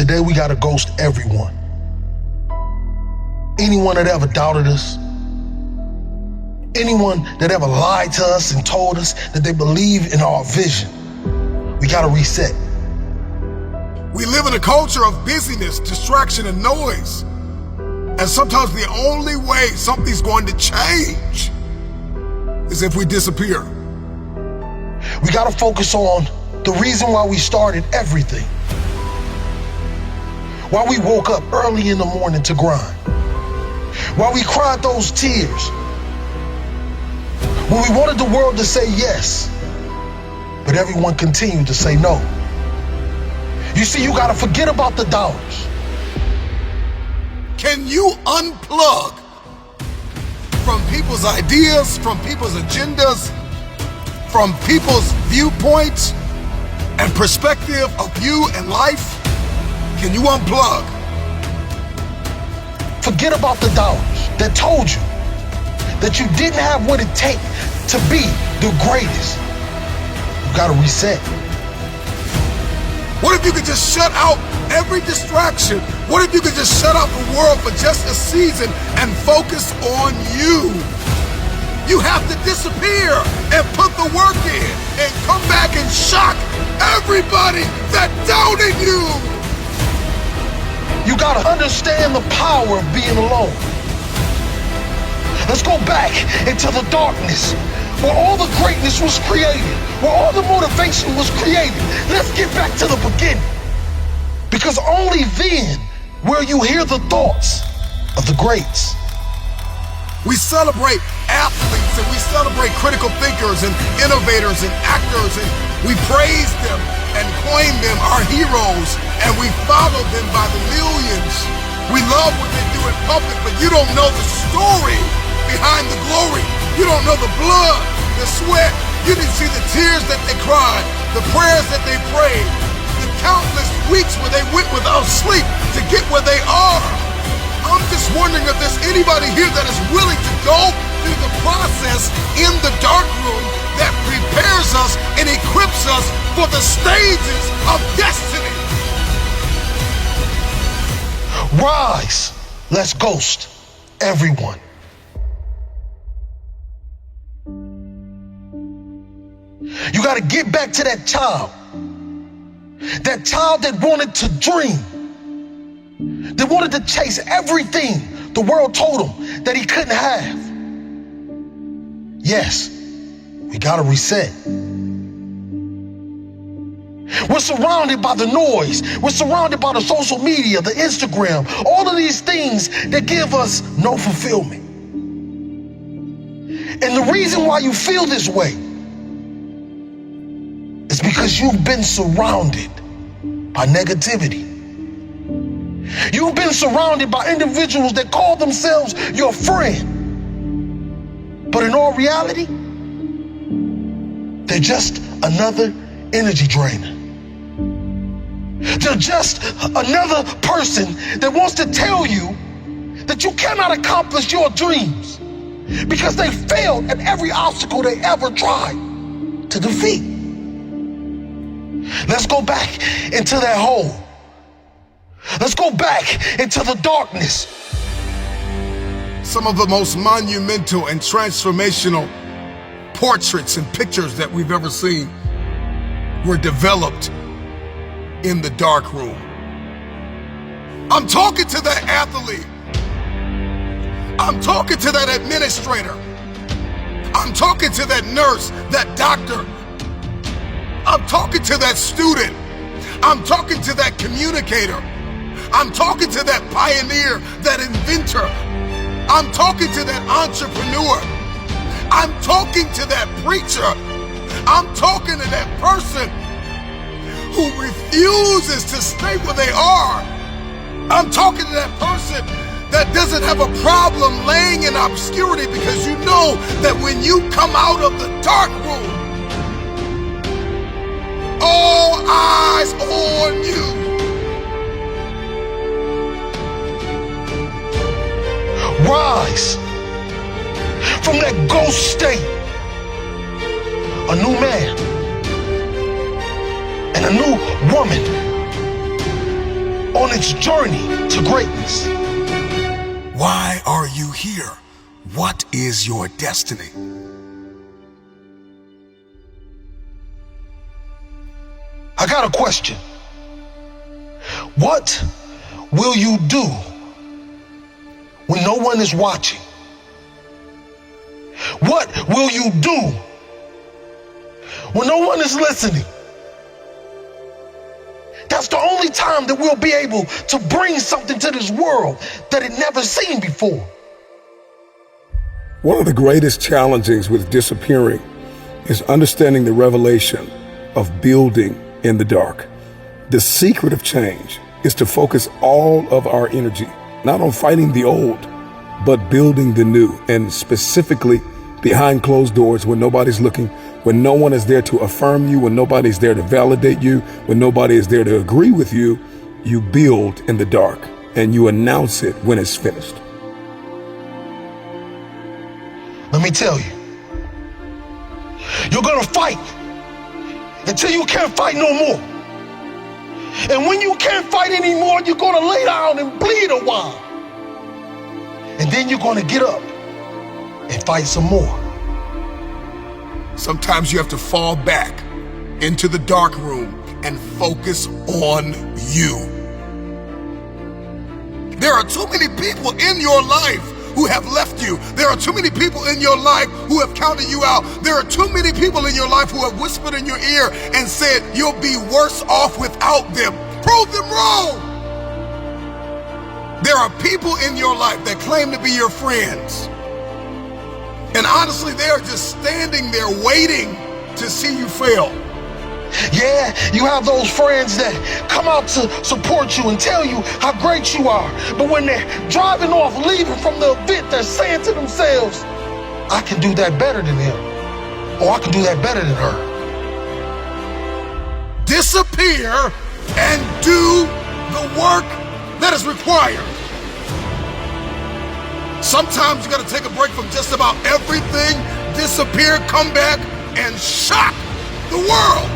today we gotta ghost everyone. Anyone that ever doubted us, anyone that ever lied to us and told us that they believe in our vision, we gotta reset. We live in a culture of busyness, distraction, and noise. And sometimes the only way something's going to change is if we disappear. We gotta focus on the reason why we started everything. Why we woke up early in the morning to grind. Why we cried those tears. When we wanted the world to say yes, but everyone continued to say no. You see, you gotta forget about the dollars. Can you unplug from people's ideas, from people's agendas, from people's viewpoints and perspective of you and life? Can you unplug? Forget about the dollars that told you that you didn't have what it takes to be the greatest. You gotta reset. What if you could just shut out every distraction? What if you could just shut out the world for just a season and focus on you? You have to disappear and put the work in and come back and shock everybody that doubted you. You gotta understand the power of being alone. Let's go back into the darkness where all the greatness was created, where all the motivation was created. Let's get back to the beginning. Because only then will you hear the thoughts of the greats. We celebrate athletes and we celebrate critical thinkers and innovators and actors, and we praise them and claim them our heroes, and we follow them by the millions. We love what they do in public, but you don't know the story behind the glory. You don't know the blood, the sweat. You didn't see the tears that they cried, the prayers that they prayed, the countless weeks where they went without sleep to get where they are. I'm just wondering if there's anybody here that is willing to go through the process in the dark room that prepares us and equips us for the stages of destiny. Rise. Let's ghost everyone. You gotta get back to that child that wanted to dream, that wanted to chase everything the world told him that he couldn't have. Yes, we gotta reset. We're surrounded by the noise. We're surrounded by the social media, the Instagram, all of these things that give us no fulfillment. And the reason why you feel this way is because you've been surrounded by negativity. You've been surrounded by individuals that call themselves your friend. But in all reality, they're just another energy drainer. They're just another person that wants to tell you that you cannot accomplish your dreams because they failed at every obstacle they ever tried to defeat. Let's go back into that hole. Let's go back into the darkness. Some of the most monumental and transformational portraits and pictures that we've ever seen were developed in the dark room. I'm talking to that athlete. I'm talking to that administrator. I'm talking to that nurse, that doctor. I'm talking to that student. I'm talking to that communicator. I'm talking to that pioneer, that inventor. I'm talking to that entrepreneur. I'm talking to that preacher. I'm talking to that person who refuses to stay where they are. I'm talking to that person that doesn't have a problem laying in obscurity because you know that when you come out of the dark room, all eyes on you. Rise from that ghost state, a new man and a new woman on its journey to greatness. Why are you here? What is your destiny? I got a question. What will you do when no one is watching? What will you do when no one is listening? That's the only time that we'll be able to bring something to this world that it never seen before. One of the greatest challenges with disappearing is understanding the revelation of building in the dark. The secret of change is to focus all of our energy, not on fighting the old, but building the new, and specifically behind closed doors when nobody's looking, when no one is there to affirm you, when nobody's there to validate you, when nobody is there to agree with you. You build in the dark and you announce it when it's finished. Let me tell you, you're gonna fight until you can't fight no more. And when you can't fight anymore, you're gonna lay down and bleed a while. And then you're gonna get up and fight some more. Sometimes you have to fall back into the dark room and focus on you. There are too many people in your life who have left you. There are too many people in your life who have counted you out. There are too many people in your life who have whispered in your ear and said you'll be worse off without them. Prove them wrong. There are people in your life that claim to be your friends. And honestly, they are just standing there waiting to see you fail. Yeah, you have those friends that come out to support you and tell you how great you are. But when they're driving off, leaving from the event, they're saying to themselves, I can do that better than him. Or I can do that better than her. Disappear and do the work that is required. Sometimes you gotta take a break from just about everything, disappear, come back, and shock the world.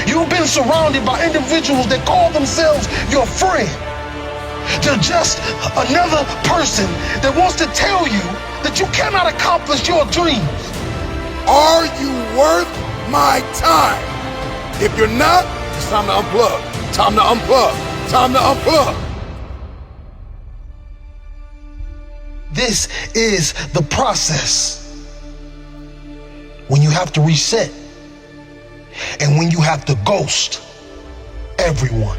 You've been surrounded by individuals that call themselves your friend. They're just another person that wants to tell you that you cannot accomplish your dreams. Are you worth my time? If you're not, it's time to unplug. Time to unplug. Time to unplug. This is the process when you have to reset and when you have to ghost everyone.